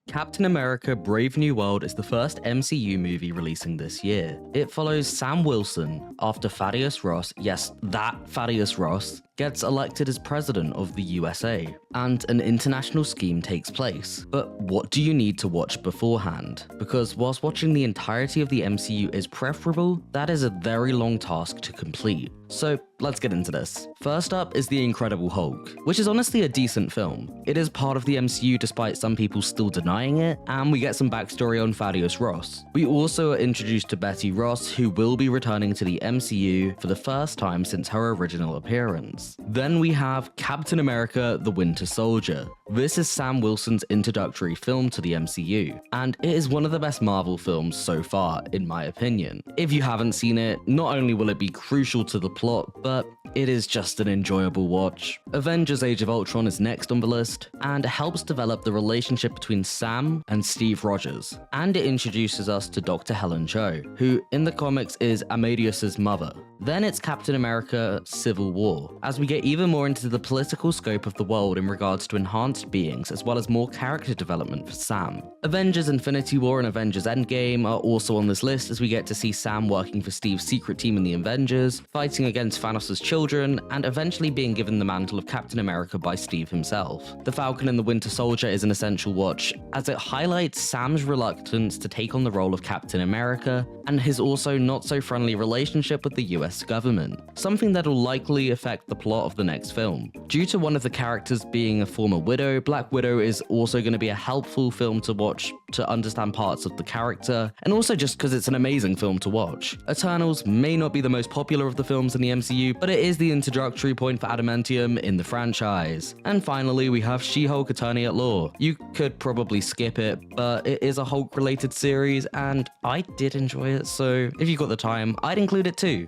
Captain America Brave New World is the first MCU movie releasing this year. It follows Sam Wilson after Thaddeus Ross, yes, that Thaddeus Ross, gets elected as president of the USA, and an international scheme takes place. But what do you need to watch beforehand? Because whilst watching the entirety of the MCU is preferable, that is a very long task to complete. So let's get into this. First up is The Incredible Hulk, which is honestly a decent film. It is part of the MCU despite some people still denying it, and we get some backstory on Thaddeus Ross. We also are introduced to Betty Ross, who will be returning to the MCU for the first time since her original appearance. Then we have Captain America: The Winter Soldier. This is Sam Wilson's introductory film to the MCU, and it is one of the best Marvel films so far, in my opinion. If you haven't seen it, not only will it be crucial to the plot, but it is just an enjoyable watch. Avengers: Age of Ultron is next on the list, and helps develop the relationship between Sam and Steve Rogers. And it introduces us to Dr. Helen Cho, who in the comics is Amadeus's mother. Then it's Captain America: Civil War, as we get even more into the political scope of the world in regards to enhanced beings, as well as more character development for Sam. Avengers: Infinity War and Avengers: Endgame are also on this list, as we get to see Sam working for Steve's secret team in the Avengers, fighting against Thanos' children, and eventually being given the mantle of Captain America by Steve himself. The Falcon and the Winter Soldier is an essential watch, as it highlights Sam's reluctance to take on the role of Captain America, and his also not so friendly relationship with the US government, something that will likely affect the plot of the next film. Due to one of the characters being a former widow, Black Widow is also going to be a helpful film to watch to understand parts of the character, and also just because it's an amazing film to watch. Eternals may not be the most popular of the films in the MCU, but it is the introductory point for Adamantium in the franchise. And finally, we have She-Hulk: Attorney at Law. You could probably skip it, but it is a Hulk-related series, and I did enjoy it, so if you got the time, I'd include it too.